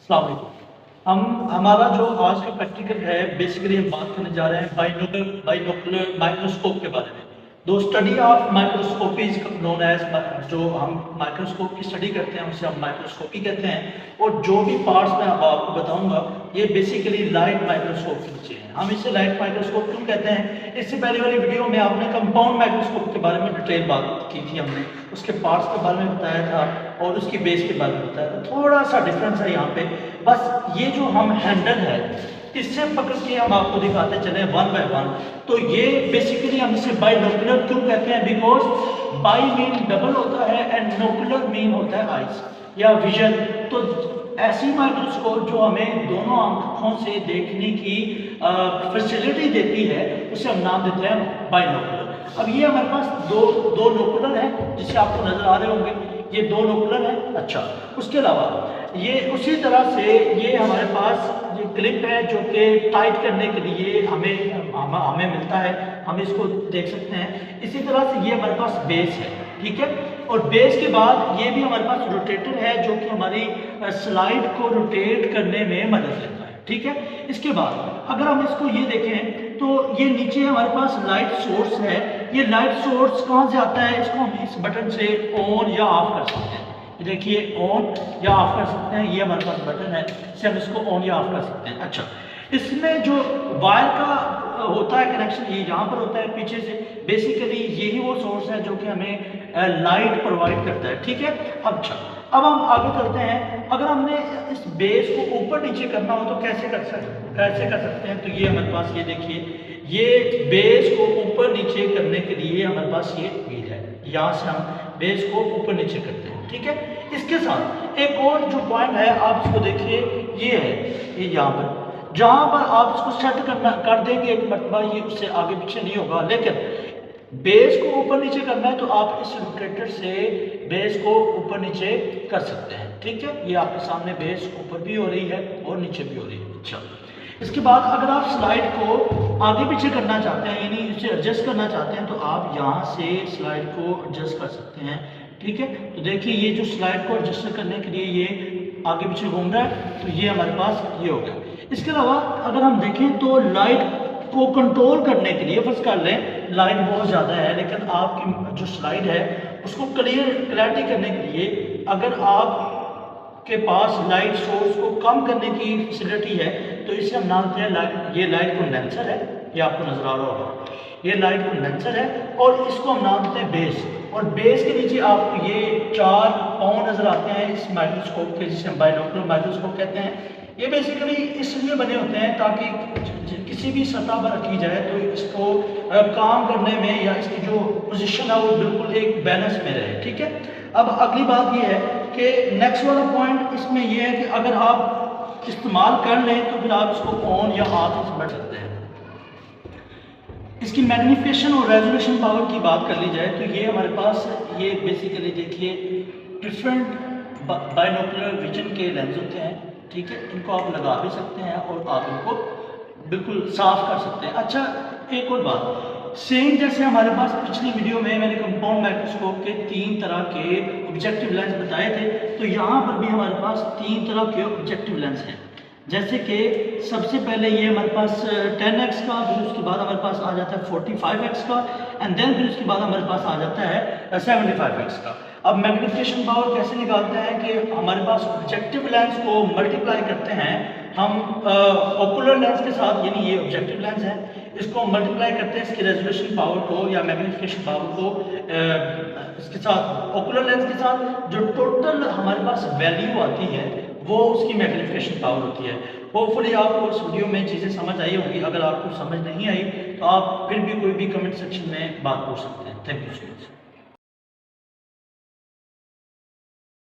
अस्सलाम वालेकुम। हमारा जो आज का प्रैक्टिकल है, बेसिकली हम बात करने जा रहे हैं बाइनोकुलर माइक्रोस्कोप के बारे में। दो study of microscopy is known as, जो हम माइक्रोस्कोप की स्टडी करते हैं उसे हम माइक्रोस्कोपी कहते हैं। और जो भी पार्ट्स मैं अब आपको बताऊंगा ये बेसिकली लाइट माइक्रोस्कोप के नीचे हैं। हम इसे लाइट माइक्रोस्कोप क्यों कहते हैं? इससे पहले वाली वीडियो में आपने कंपाउंड माइक्रोस्कोप के बारे में डिटेल बात की थी, हमने उसके पार्ट्स के बारे में बताया था और उसकी बेस के बारे में बताया था। थोड़ा सा डिफरेंस है यहाँ पे, बस ये जो हम हैंडल है इससे पकड़ के हम आपको दिखाते चले वन बाय वन। तो ये बेसिकली हम इसे बाइनोकुलर क्यों कहते हैं? बिकॉज बाई मीन डबल होता है एंड नोकुलर मीन होता है आइज या विजन। तो ऐसी माइक्रोस्कोप जो हमें दोनों आंखों से देखने की फैसिलिटी देती है उसे हम नाम देते हैं बाइनोकुलर। अब ये हमारे पास दो नोकुलर है जिसे आपको नजर आ रहे होंगे, ये दो नोकुलर है। अच्छा, उसके अलावा ये उसी तरह से ये हमारे पास ये क्लिप है जो कि टाइट करने के लिए हमें मिलता है, हम इसको देख सकते हैं। इसी तरह से ये हमारे पास बेस है, ठीक है। और बेस के बाद ये भी हमारे पास रोटेटर है जो कि हमारी स्लाइड को रोटेट करने में मदद देता है, ठीक है। इसके बाद अगर हम इसको ये देखें तो ये नीचे हमारे पास लाइट सोर्स है। ये लाइट सोर्स कहाँ से आता है? इसको हम इस बटन से ऑन या ऑफ कर सकते हैं। देखिए ऑन या ऑफ कर सकते हैं, ये हमारे पास बटन है, इससे हम इसको ऑन या ऑफ कर सकते हैं। अच्छा, इसमें जो वायर का होता है कनेक्शन ये यहाँ पर होता है पीछे से। बेसिकली यही वो सोर्स है जो कि हमें लाइट प्रोवाइड करता है, ठीक है। अच्छा, अब हम आगे चलते हैं। अगर हमने इस बेस को ऊपर नीचे करना हो तो कैसे कर सकते हैं? तो ये हमारे पास ये देखिए, ये बेस को ऊपर नीचे करने के लिए हमारे पास ये व्हील है, यहाँ से हम बेस को ऊपर नीचे करते हैं, ठीक है। इसके साथ एक और जो पॉइंट है आप इसको देखिए, ये है, ये यहाँ पर जहाँ पर आप इसको सेट कर देंगे एक मरतबा, ये उससे आगे पीछे नहीं होगा। लेकिन बेस को ऊपर नीचे करना है तो आप इस रोटेटर से बेस को ऊपर नीचे कर सकते हैं, ठीक है। ये आपके सामने बेस ऊपर भी हो रही है और नीचे भी हो रही है। अच्छा, इसके बाद अगर आप स्लाइड को आगे पीछे करना चाहते हैं, यानी इसे एडजस्ट करना चाहते हैं, तो आप यहाँ से स्लाइड को एडजस्ट कर सकते हैं, ठीक है। तो देखिए ये जो स्लाइड को एडजस्ट करने के लिए ये आगे पीछे घूम रहा है, तो ये हमारे पास ये हो गया। इसके अलावा अगर हम देखें तो लाइट को कंट्रोल करने के लिए, फर्स्ट कर लें लाइट बहुत ज़्यादा है लेकिन आपकी जो स्लाइड है उसको क्लैरिटी करने के लिए अगर आप के पास लाइट सोर्स को कम करने की फैसिलिटी है तो इसे हम नाम देते हैं ये लाइट कंडेंसर है, ये आपको नजर आ रहा होगा, ये लाइट कंडेंसर है। और इसको हम नाम देते हैं बेस। और बेस के नीचे आपको ये 4 पाँव नजर आते हैं इस माइक्रोस्कोप के, जिसे हम बाइनोकुलर माइक्रोस्कोप कहते हैं। ये बेसिकली इसलिए बने होते हैं ताकि किसी भी सतह पर रखी जाए तो इसको काम करने में या इसकी जो पोजीशन है वो बिल्कुल एक बैलेंस में रहे, ठीक है। अब अगली बात ये है कि नेक्स्ट वाला पॉइंट इसमें ये है कि अगर आप इस्तेमाल कर लें तो फिर आप इसको ऑन या ऑफ कर सकते हैं। इसकी मैग्निफिकेशन और रेजोल्यूशन पावर की बात कर ली जाए तो ये हमारे पास ये बेसिकली देखिए डिफरेंट बाइनोकुलर विजन के लेंस होते हैं, ठीक है। इनको आप लगा भी सकते हैं और आप इनको बिल्कुल साफ कर सकते हैं। अच्छा, एक और बात, सेम जैसे हमारे पास पिछली वीडियो में मैंने कंपाउंड माइक्रोस्कोप के 3 तरह के ऑब्जेक्टिव लेंस बताए थे, तो यहाँ पर भी हमारे पास 3 तरह के ऑब्जेक्टिव लेंस हैं। जैसे कि सबसे पहले ये हमारे पास 10x का, फिर उसके बाद हमारे पास आ जाता है 45x का, एंड देन फिर उसके बाद हमारे पास आ जाता है 75x का। अब मैग्निफिकेशन पावर कैसे निकालते हैं कि हमारे पास ऑब्जेक्टिव लेंस को मल्टीप्लाई करते हैं हम ओकुलर लेंस के साथ, यानी ये ऑब्जेक्टिव लेंस है, इसको मल्टीप्लाई करते हैं इसकी रेजोल्यूशन पावर को या मैग्निफिकेशन पावर को इसके साथ ओकुलर लेंस के साथ, जो टोटल हमारे पास वैल्यू आती है वो उसकी मैग्निफिकेशन पावर होती है। होपफुली आपको इस वीडियो में चीज़ें समझ आई होंगी। अगर आपको समझ नहीं आई तो आप फिर भी कोई भी कमेंट सेक्शन में बात पूछ सकते हैं। Thank you so much.